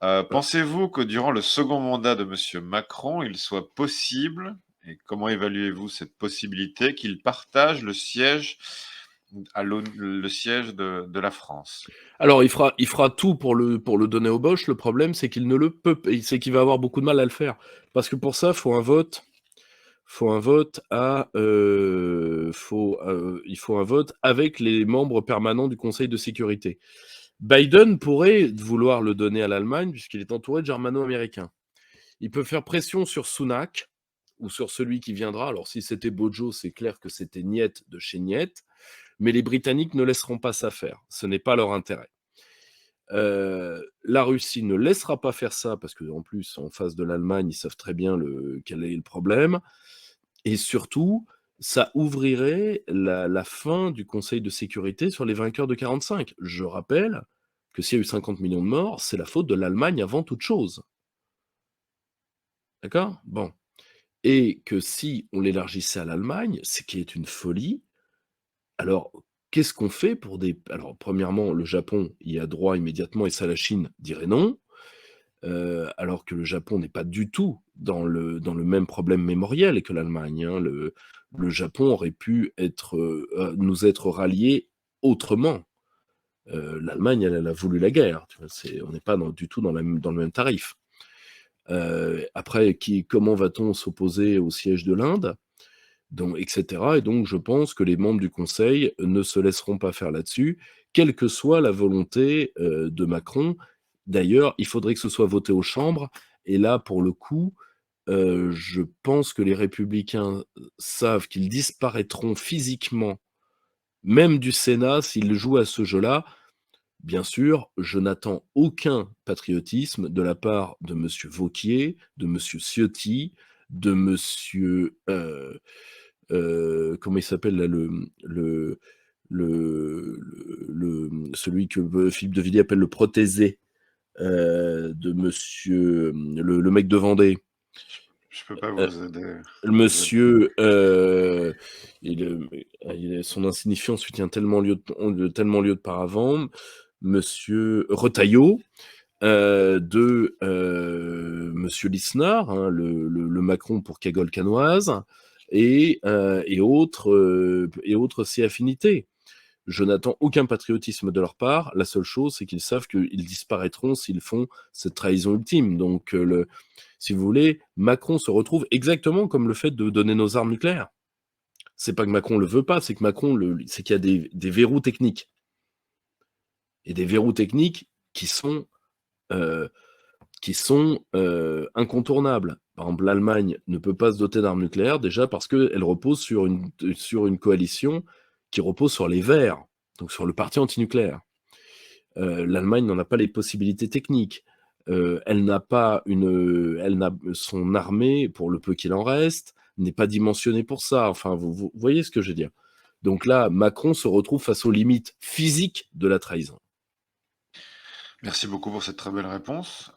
Pensez-vous que durant le second mandat de Monsieur Macron, il soit possible, et comment évaluez-vous cette possibilité, qu'il partage le siège de la France? Alors, il fera tout pour le donner au Bosch. Le problème, c'est qu'il ne le peut pas, c'est qu'il va avoir beaucoup de mal à le faire. Parce que pour ça, il faut un vote avec les membres permanents du Conseil de sécurité. Biden pourrait vouloir le donner à l'Allemagne puisqu'il est entouré de germano-américains. Il peut faire pression sur Sunak ou sur celui qui viendra. Alors, si c'était Bojo, c'est clair que c'était Niet de chez Niet, mais les Britanniques ne laisseront pas ça faire. Ce n'est pas leur intérêt. La Russie ne laissera pas faire ça parce qu'en plus, en face de l'Allemagne, ils savent très bien quel est le problème. Et surtout, ça ouvrirait la fin du Conseil de sécurité sur les vainqueurs de 45. Je rappelle que s'il y a eu 50 millions de morts, c'est la faute de l'Allemagne avant toute chose. D'accord. Bon. Et que si on l'élargissait à l'Allemagne, ce qui est une folie, alors qu'est-ce qu'on fait pour des... Alors, premièrement, le Japon y a droit immédiatement et ça, la Chine dirait non. Alors que le Japon n'est pas du tout dans le même problème mémoriel que l'Allemagne. Hein. Le Japon aurait pu nous être rallié autrement. L'Allemagne, elle a voulu la guerre. Tu vois, on n'est pas du tout dans le même tarif. Après, comment va-t-on s'opposer au siège de l'Inde, etc. Et donc, je pense que les membres du Conseil ne se laisseront pas faire là-dessus, quelle que soit la volonté de Macron. D'ailleurs, il faudrait que ce soit voté aux chambres. Et là, pour le coup, je pense que les républicains savent qu'ils disparaîtront physiquement, même du Sénat, s'ils jouent à ce jeu-là. Bien sûr, je n'attends aucun patriotisme de la part de M. Wauquiez, de M. Ciotti, de M. Comment il s'appelle là, celui que Philippe de Villiers appelle le protégé de monsieur, le mec de Vendée. Je peux pas Euh, vous aider. monsieur, son insignifiance lui tient tellement lieu de paravent. Monsieur Retailleau, monsieur Lisnard, hein, le Macron pour Cagole Canoise, et autres ses affinités. Je n'attends aucun patriotisme de leur part. La seule chose, c'est qu'ils savent qu'ils disparaîtront s'ils font cette trahison ultime. Donc, si vous voulez, Macron se retrouve exactement comme le fait de donner nos armes nucléaires. C'est pas que Macron le veut pas, c'est que c'est qu'il y a des verrous techniques. Et des verrous techniques euh, qui sont incontournables. Par exemple, l'Allemagne ne peut pas se doter d'armes nucléaires, déjà parce qu'elle repose sur une coalition qui repose sur les Verts, donc sur le parti antinucléaire. L'Allemagne n'en a pas les possibilités techniques. Elle n'a pas son armée, pour le peu qu'il en reste, n'est pas dimensionnée pour ça. Enfin, vous voyez ce que je veux dire. Donc là, Macron se retrouve face aux limites physiques de la trahison. Merci beaucoup pour cette très belle réponse.